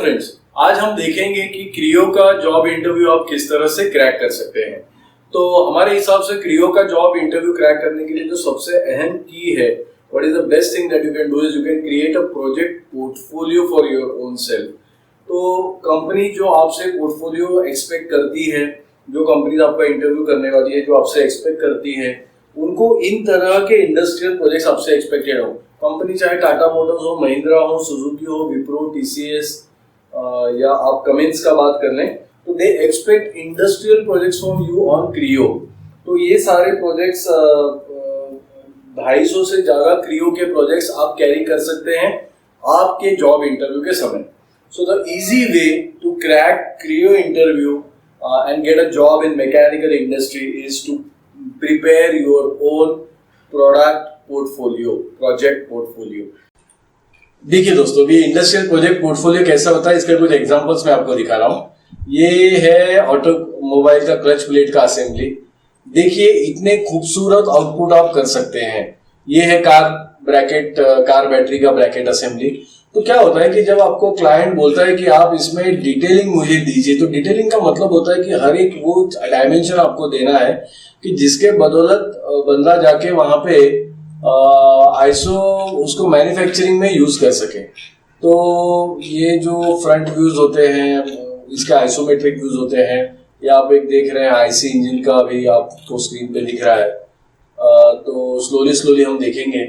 Friends, आज हम देखेंगे कि क्रियो का जॉब इंटरव्यू आप किस तरह से क्रैक कर सकते हैं। तो हमारे हिसाब से क्रियो का जॉब इंटरव्यू क्रैक करने के लिए जो सबसे अहम की है, what is the best thing that you can do is you can create a project portfolio for your own self. तो कंपनी जो आपसे पोर्टफोलियो एक्सपेक्ट करती है, जो कंपनी आपका इंटरव्यू करने वाली है, जो आपसे एक्सपेक्ट करती है, उनको इन तरह के इंडस्ट्रियल प्रोजेक्ट्स आपसे एक्सपेक्टेड हो। कंपनी चाहे टाटा मोटर्स हो, महिंद्रा हो, सुजुकी हो, विप्रो, टीसीएस या आप कमेंस का बात कर लें, तो they expect industrial projects from you on Creo. तो ये सारे प्रोजेक्ट्स 250 से ज्यादा क्रियो के प्रोजेक्ट्स आप कैरी कर सकते हैं आपके जॉब इंटरव्यू के समय। So the easy way to crack Creo interview and get a job in mechanical industry is to prepare your own project portfolio। देखिए दोस्तों, ये इंडस्ट्रियल प्रोजेक्ट पोर्टफोलियो कैसा होता है, इसके कुछ एग्जांपल्स मैं आपको दिखा रहा हूँ। ये है ऑटोमोबाइल का क्लच प्लेट का असेंबली। देखिए इतने खूबसूरत आउटपुट आप कर सकते हैं। ये है कार बैटरी का ब्रैकेट असेंबली। तो क्या होता है कि जब आपको क्लाइंट बोलता है कि आप इसमें डिटेलिंग मुझे दीजिए, तो डिटेलिंग का मतलब होता है कि हर एक वो डायमेंशन आपको देना है कि जिसके बदौलत बंदा जाके वहां पे आईएसओ उसको मैन्युफैक्चरिंग में यूज कर सके। तो ये जो फ्रंट व्यूज होते हैं, इसके आइसोमेट्रिक व्यूज होते हैं। या आप एक देख रहे हैं आईसी इंजन का भी आपको स्क्रीन पे दिख रहा है। तो स्लोली हम देखेंगे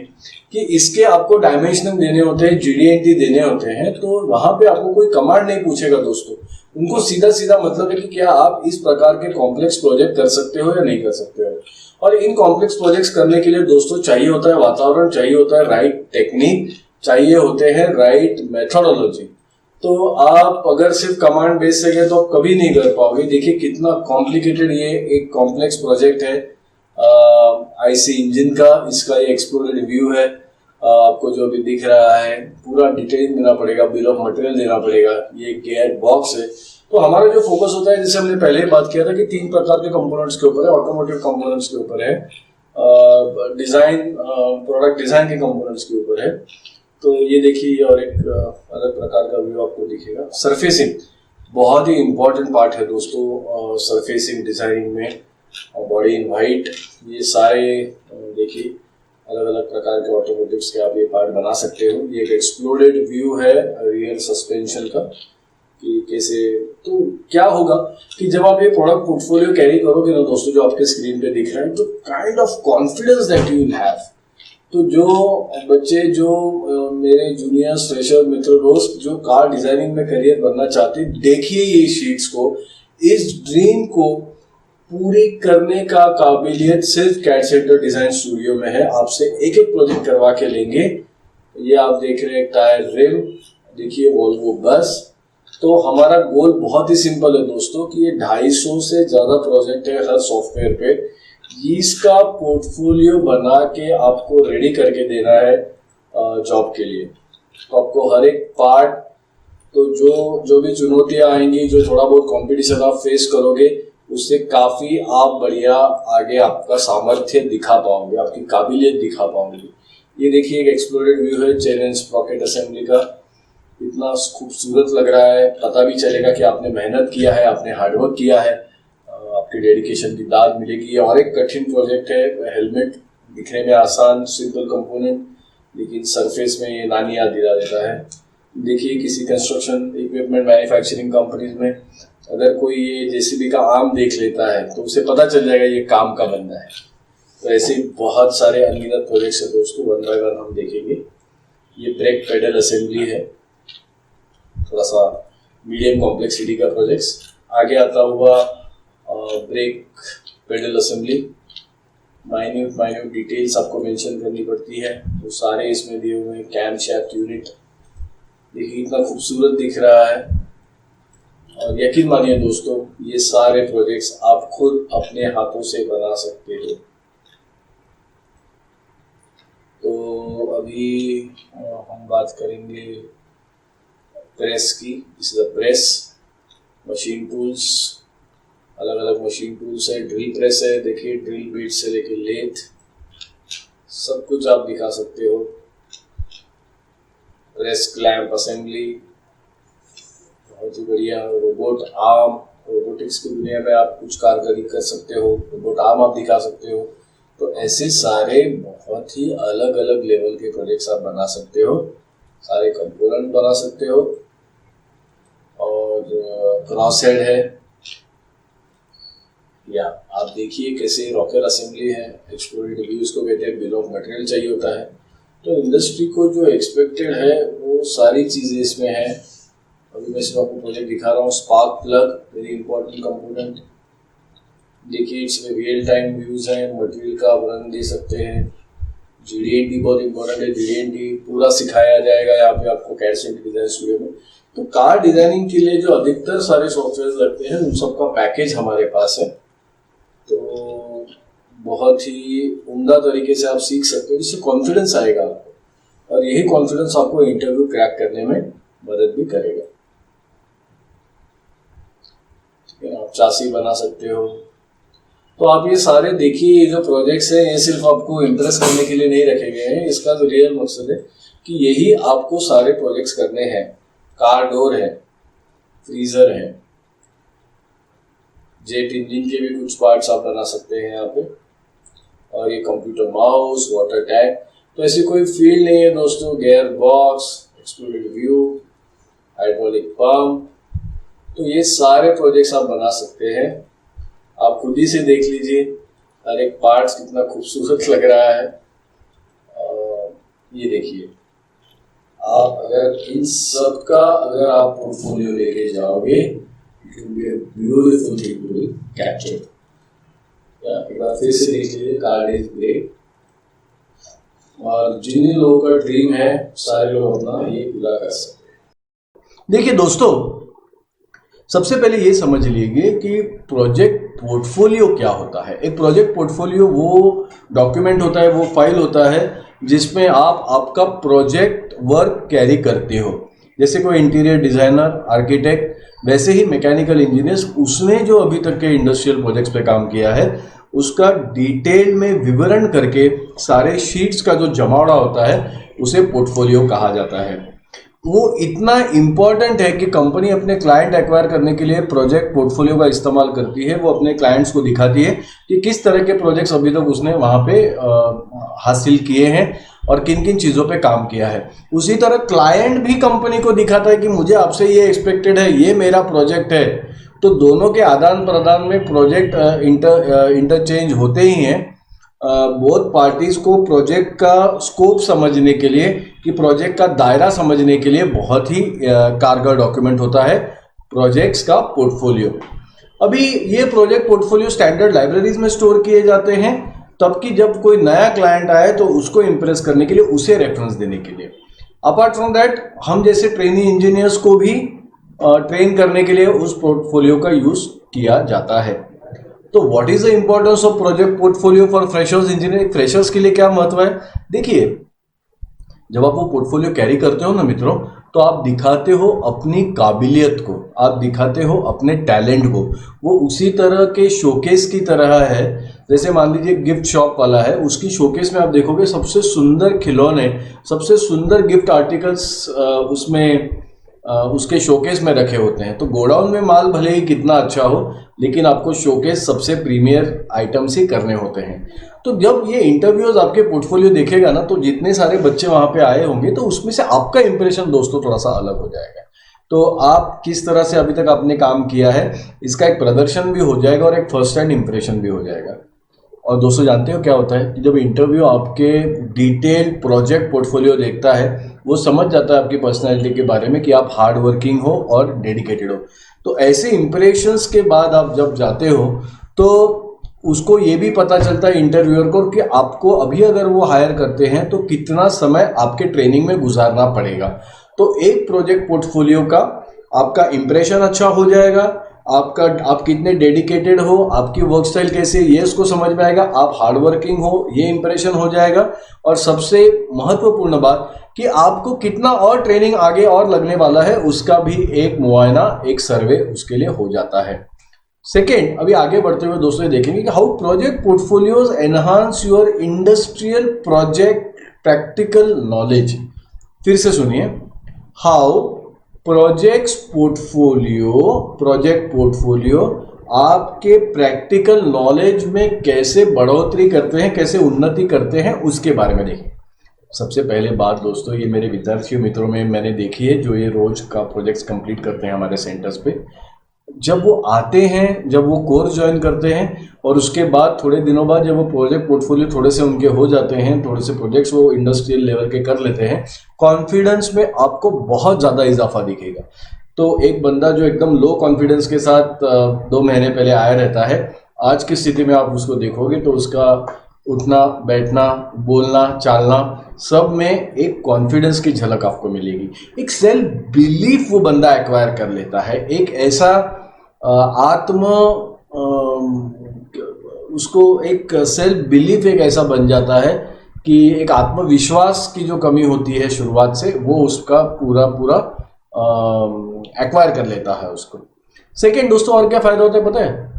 कि इसके आपको डायमेंशनिंग देने होते हैं, जीडीएनटी देने होते हैं। तो वहां पे आपको कोई कमांड नहीं पूछेगा दोस्तों, उनको सीधा मतलब है कि क्या आप इस प्रकार के कॉम्प्लेक्स प्रोजेक्ट कर सकते हो या नहीं कर सकते हो। और इन कॉम्प्लेक्स प्रोजेक्ट्स करने के लिए दोस्तों चाहिए होता है वातावरण, चाहिए होता है राइट टेक्निक, चाहिए होते हैं राइट मेथोडोलॉजी। तो आप अगर सिर्फ कमांड बेस से गए तो आप कभी नहीं कर पाओगे। देखिए कितना कॉम्प्लिकेटेड ये एक कॉम्प्लेक्स प्रोजेक्ट है आईसी इंजन का। इसका ये एक्सप्लोरेड व्यू है। आपको जो अभी दिख रहा है पूरा डिटेलिंग देना पड़ेगा, बिल ऑफ मटेरियल देना पड़ेगा। ये गियर बॉक्स है। तो हमारा जो फोकस होता है, जैसे हमने पहले बात किया था कि 3 प्रकार के कंपोनेंट्स के ऊपर है। ऑटोमोटिव कंपोनेंट्स के ऊपर है, डिजाइन प्रोडक्ट डिजाइन के कंपोनेंट्स के ऊपर है। तो ये देखिए और एक अलग प्रकार का व्यू आपको दिखेगा। सरफेसिंग बहुत ही इंपॉर्टेंट पार्ट है दोस्तों सरफेसिंग डिजाइनिंग में। बॉडी इन वाइट, ये सारे देखिए अलग अलग प्रकार के ऑटोमोटिव्स के आप ये पार्ट बना सकते हो। ये एक एक्सप्लोडेड व्यू है रियर सस्पेंशन का कि कैसे। तो क्या होगा कि जब आप ये प्रोडक्ट पोर्टफोलियो कैरी करोगे ना दोस्तों, जो आपके स्क्रीन पे दिख रहा है, तो kind of confidence that you will have. तो जो बच्चे, जो मेरे जूनियर्स, फ्रेशर मित्र दोस्त जो कार डिजाइनिंग में करियर बनना चाहते हैं, देखिए ये शीट्स को, इस ड्रीम को पूरी करने का काबिलियत सिर्फ कैड सेंटर डिजाइन स्टूडियो में है। आपसे एक प्रोजेक्ट करवा के लेंगे। ये आप देख रहे हैं टायर रिम, देखिए वॉल्वो बस। तो हमारा गोल बहुत ही सिंपल है दोस्तों कि ये 250 से ज्यादा प्रोजेक्ट है हर सॉफ्टवेयर पे। इसका पोर्टफोलियो बना के आपको रेडी करके देना है जॉब के लिए। तो आपको हर एक पार्ट, तो जो भी चुनौतियां आएंगी, जो थोड़ा बहुत कंपटीशन आप फेस करोगे, उससे काफी आप बढ़िया आगे आपका सामर्थ्य दिखा पाओगे, आपकी काबिलियत दिखा पाओगे। ये देखिए एक एक्सप्लोरेड व्यू है चेन एंड स्प्रॉकेट असेंबली का। इतना खूबसूरत लग रहा है, पता भी चलेगा कि आपने मेहनत किया है, आपने हार्डवर्क किया है, आपके डेडिकेशन की दाद मिलेगी। और एक कठिन प्रोजेक्ट है हेलमेट, दिखने में आसान सिंपल कंपोनेंट, लेकिन सरफेस में ये नानी याद दिला देता है। देखिए किसी कंस्ट्रक्शन इक्विपमेंट मैन्युफैक्चरिंग कंपनीज में अगर कोई ये जेसीबी का आर्म देख लेता है तो उसे पता चल जाएगा ये काम का बंदा है। तो ऐसे बहुत सारे अनगिनत प्रोजेक्ट्स है दोस्तों, 1 बाय 1 हम देखेंगे। ये ब्रेक पेडल असेंबली है, थोड़ा सा मीडियम कॉम्प्लेक्सिटी का प्रोजेक्ट्स। आगे आता हुआ brake pedal assembly, minute details आपको मेंशन करनी पड़ती है। तो सारे इसमें दिए हुए हैं। कैम शैफ्ट यूनिट देखिए इतना खूबसूरत दिख रहा है। और यकीन मानिए दोस्तों, ये सारे प्रोजेक्ट्स आप खुद अपने हाथों से बना सकते हो। तो अभी हम बात करेंगे प्रेस की। इस प्रेस मशीन टूल्स, अलग अलग मशीन टूल्स है। ड्रिल प्रेस है, देखिए ड्रिल बीट से लेके लेथ सब कुछ आप दिखा सकते हो। प्रेस क्लैंप असेंबली, बहुत ही बढ़िया। रोबोट आर्म, रोबोटिक्स की दुनिया में आप कुछ कारकर्दगी कर सकते हो, रोबोट आर्म आप दिखा सकते हो। तो ऐसे सारे बहुत ही अलग अलग लेवल के प्रोजेक्ट्स आप बना सकते हो, सारे कंपोनेंट बना सकते हो। और क्रॉस हेड है, या आप देखिए कैसे रॉकेट असेंबली है, एक्सप्लोरेड व्यूज को कहते हैं, बिल ऑफ मटेरियल चाहिए होता है। तो इंडस्ट्री को जो एक्सपेक्टेड है वो सारी चीज़ें इसमें है। अभी मैं सिर्फ आपको प्रोजेक्ट दिखा रहा हूँ। Spark plug, very important component. देखिए इसमें रियल टाइम व्यूज है, मटेरियल का वर्णन दे सकते हैं। GD&T बहुत इंपॉर्टेंट है, GD&T पूरा सिखाया जाएगा यहाँ पे आपको CAD डिजाइन स्टूडियो में। तो कार डिजाइनिंग के लिए जो अधिकतर सारे सॉफ्टवेयर लगते हैं उन सबका पैकेज हमारे पास है। तो बहुत ही उम्दा तरीके से आप सीख सकते हो, जिससे कॉन्फिडेंस आएगा आपको, और यही कॉन्फिडेंस आपको इंटरव्यू क्रैक करने में मदद भी करेगा। ठीक है, आप चासी बना सकते हो। तो आप ये सारे देखिए, ये जो प्रोजेक्ट्स हैं ये सिर्फ आपको इम्प्रेस करने के लिए नहीं रखे गए हैं। इसका जो रियल मकसद है कि यही आपको सारे प्रोजेक्ट्स करने हैं। कार डोर है, फ्रीजर है, जेट इंजन के भी कुछ पार्ट्स आप बना सकते हैं यहाँ पे, और ये कंप्यूटर माउस, वाटर टैंक। तो ऐसी कोई फील्ड नहीं है दोस्तों। Gear box, exploded view, hydraulic pump, तो ये सारे प्रोजेक्ट्स आप बना सकते हैं। आप खुद ही से देख लीजिए हर एक पार्ट्स कितना खूबसूरत लग रहा है। ये देखिए, आप अगर इन सब का अगर आप पोर्टफोलियो लेके जाओगे, it will be a beautiful thing to be captured. एक बार फिर से देख लीजिए, कार्ड इज ग्रेट। और जिन लोगों का ड्रीम है सारे लोग अपना ये पूरा कर सकते हैं। देखिए दोस्तों, सबसे पहले ये समझ लीजिए कि प्रोजेक्ट पोर्टफोलियो क्या होता है। एक प्रोजेक्ट पोर्टफोलियो वो डॉक्यूमेंट होता है, वो फाइल होता है जिसमें आप आपका प्रोजेक्ट वर्क कैरी करते हो। जैसे कोई इंटीरियर डिजाइनर, आर्किटेक्ट, वैसे ही मैकेनिकल इंजीनियर्स, उसने जो अभी तक के इंडस्ट्रियल प्रोजेक्ट्स पे काम किया है उसका डिटेल में विवरण करके सारे शीट्स का जो जमावड़ा होता है उसे पोर्टफोलियो कहा जाता है। वो इतना इम्पॉर्टेंट है कि कंपनी अपने क्लाइंट एक्वायर करने के लिए प्रोजेक्ट पोर्टफोलियो का इस्तेमाल करती है। वो अपने क्लाइंट्स को दिखाती है कि किस तरह के प्रोजेक्ट्स अभी तक उसने वहाँ पे हासिल किए हैं और किन किन चीज़ों पे काम किया है। उसी तरह क्लाइंट भी कंपनी को दिखाता है कि मुझे आपसे ये एक्सपेक्टेड है, ये मेरा प्रोजेक्ट है। तो दोनों के आदान प्रदान में प्रोजेक्ट इंटरचेंज होते ही हैं। बोथ पार्टीज को प्रोजेक्ट का स्कोप समझने के लिए, कि प्रोजेक्ट का दायरा समझने के लिए बहुत ही कारगर डॉक्यूमेंट होता है प्रोजेक्ट्स का पोर्टफोलियो। अभी ये प्रोजेक्ट पोर्टफोलियो स्टैंडर्ड लाइब्रेरीज में स्टोर किए जाते हैं, तब कि जब कोई नया क्लाइंट आए तो उसको इंप्रेस करने के लिए, उसे रेफरेंस देने के लिए। अपार्ट फ्रॉम दैट, हम जैसे ट्रेनी इंजीनियर्स को भी ट्रेन करने के लिए उस पोर्टफोलियो का यूज किया जाता है। तो what is the importance of project portfolio for freshers engineering? Freshers के लिए क्या महत्व है? देखिए, जब आप वो पोर्टफोलियो कैरी करते हो ना मित्रों, तो आप दिखाते हो अपनी काबिलियत को, आप दिखाते हो अपने टैलेंट को। वो उसी तरह के शोकेस की तरह है। जैसे मान लीजिए गिफ्ट शॉप वाला है, उसकी शोकेस में आप देखोगे सबसे सुंदर खिलौने, सबसे सुंदर गिफ्ट आर्टिकल्स उसमें उसके शोकेस में रखे होते हैं। तो गोडाउन में माल भले ही कितना अच्छा हो, लेकिन आपको शोकेस सबसे प्रीमियर आइटम्स ही करने होते हैं। तो जब ये इंटरव्यूज आपके पोर्टफोलियो देखेगा ना, तो जितने सारे बच्चे वहाँ पे आए होंगे, तो उसमें से आपका इंप्रेशन दोस्तों थोड़ा सा अलग हो जाएगा। तो आप किस तरह से अभी तक आपने काम किया है, इसका एक प्रदर्शन भी हो जाएगा और एक फर्स्ट हैंड इंप्रेशन भी हो जाएगा। और दोस्तों, जानते हो क्या होता है कि जब इंटरव्यू आपके डिटेल प्रोजेक्ट पोर्टफोलियो देखता है, वो समझ जाता है आपकी पर्सनैलिटी के बारे में कि आप हार्ड वर्किंग हो और डेडिकेटेड हो। तो ऐसे इंप्रेशंस के बाद आप जब जाते हो तो उसको ये भी पता चलता है इंटरव्यूअर को कि आपको अभी अगर वो हायर करते हैं तो कितना समय आपके ट्रेनिंग में गुजारना पड़ेगा। तो एक प्रोजेक्ट पोर्टफोलियो का आपका इंप्रेशन अच्छा हो जाएगा, आप कितने डेडिकेटेड हो, आपकी वर्क स्टाइल कैसे, ये उसको समझ में आएगा, आप हार्ड वर्किंग हो, ये इंप्रेशन हो जाएगा। और सबसे महत्वपूर्ण बात कि आपको कितना और ट्रेनिंग आगे और लगने वाला है, उसका भी एक मुआयना, एक सर्वे उसके लिए हो जाता है। सेकेंड, अभी आगे बढ़ते हुए दोस्तों ये देखेंगे कि how project portfolios enhance your industrial project practical knowledge. फिर से सुनिए, हाउ प्रोजेक्ट पोर्टफोलियो आपके प्रैक्टिकल नॉलेज में कैसे बढ़ोतरी करते हैं, कैसे उन्नति करते हैं, उसके बारे में देखिए। सबसे पहले बात दोस्तों, ये मेरे विद्यार्थियों मित्रों में मैंने देखी है जो ये रोज का प्रोजेक्ट्स कंप्लीट करते हैं हमारे सेंटर्स पे। जब वो आते हैं, जब वो कोर्स ज्वाइन करते हैं और उसके बाद थोड़े दिनों बाद जब वो प्रोजेक्ट पोर्टफोलियो थोड़े से उनके हो जाते हैं, थोड़े से प्रोजेक्ट्स वो इंडस्ट्रियल लेवल के कर लेते हैं, कॉन्फिडेंस में आपको बहुत ज़्यादा इजाफा दिखेगा। तो एक बंदा जो एकदम लो कॉन्फिडेंस के साथ 2 महीने पहले आया रहता है, आज की स्थिति में आप उसको देखोगे तो उसका उठना, बैठना, बोलना, चालना सब में एक कॉन्फिडेंस की झलक आपको मिलेगी। एक सेल्फ बिलीफ वो बंदा एक्वायर कर लेता है, एक ऐसा उसको एक सेल्फ बिलीफ एक ऐसा बन जाता है कि एक आत्मविश्वास की जो कमी होती है शुरुआत से, वो उसका पूरा एक्वायर कर लेता है उसको। सेकेंड दोस्तों, और क्या फायदा होता है पता है?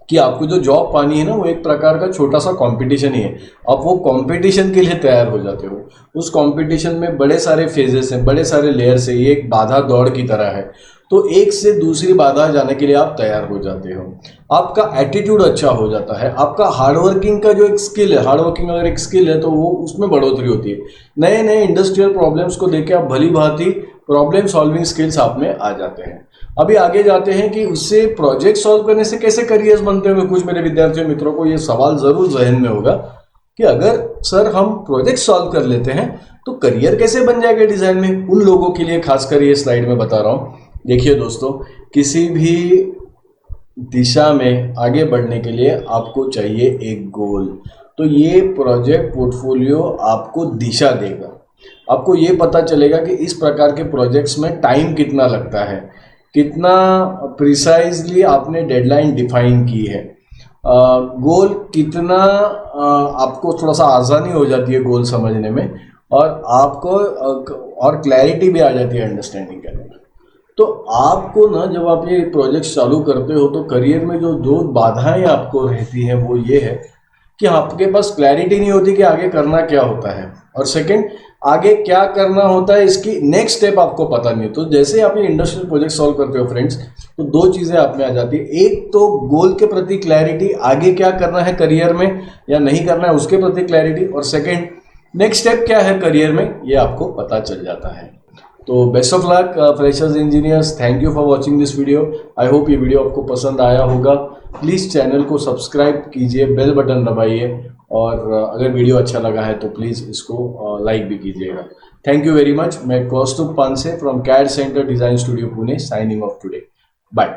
कि आपको जो जॉब पानी है ना, वो एक प्रकार का छोटा सा कंपटीशन ही है। आप वो कंपटीशन के लिए तैयार हो जाते हो। उस कंपटीशन में बड़े सारे फेजेस हैं, बड़े सारे लेयर्स है, ये एक बाधा दौड़ की तरह है। तो एक से दूसरी बाधा जाने के लिए आप तैयार हो जाते हो। आपका एटीट्यूड अच्छा हो जाता है। आपका हार्डवर्किंग का जो एक स्किल है, हार्डवर्किंग अगर एक स्किल है तो वो उसमें बढ़ोतरी होती है। नए नए इंडस्ट्रियल प्रॉब्लम्स को देख के आप भली भांति प्रॉब्लम सॉल्विंग स्किल्स आप में आ जाते हैं। अभी आगे जाते हैं कि उससे प्रोजेक्ट सॉल्व करने से कैसे करियर्स बनते हुए। कुछ मेरे विद्यार्थियों मित्रों को ये सवाल जरूर जहन में होगा कि अगर सर हम प्रोजेक्ट सॉल्व कर लेते हैं तो करियर कैसे बन जाएगा डिजाइन में। उन लोगों के लिए खासकर ये स्लाइड में बता रहा हूं। देखिए दोस्तों, किसी भी दिशा में आगे बढ़ने के लिए आपको चाहिए एक गोल। तो ये प्रोजेक्ट पोर्टफोलियो आपको दिशा देगा। आपको ये पता चलेगा कि इस प्रकार के प्रोजेक्ट्स में टाइम कितना लगता है, कितना प्रिसाइजली आपने डेडलाइन डिफाइन की है, गोल कितना आपको थोड़ा सा आसानी हो जाती है गोल समझने में, और आपको और क्लैरिटी भी आ जाती है अंडरस्टैंडिंग करने में। तो आपको ना, जब आप ये प्रोजेक्ट चालू करते हो तो करियर में जो 2 बाधाएं आपको रहती हैं वो ये है कि आपके पास क्लैरिटी नहीं होती कि आगे करना क्या होता है, और सेकंड, आगे क्या करना होता है इसकी नेक्स्ट स्टेप आपको पता नहीं। तो जैसे आप ये इंडस्ट्रियल प्रोजेक्ट सॉल्व करते हो फ्रेंड्स, तो 2 चीजें आप में आ जाती है। एक तो गोल के प्रति क्लैरिटी, आगे क्या करना है करियर में या नहीं करना है उसके प्रति क्लैरिटी, और सेकंड, नेक्स्ट स्टेप क्या है करियर में, ये आपको पता चल जाता है। तो best of luck freshers engineers. Thank you for watching this video. I hope ये वीडियो आपको पसंद आया होगा। प्लीज़ चैनल को सब्सक्राइब कीजिए, बेल बटन दबाइए, और अगर वीडियो अच्छा लगा है तो प्लीज़ इसको लाइक भी कीजिएगा। Thank you very much. मैं Kaustubh Panse from CAD centre design studio Pune signing off today. Bye.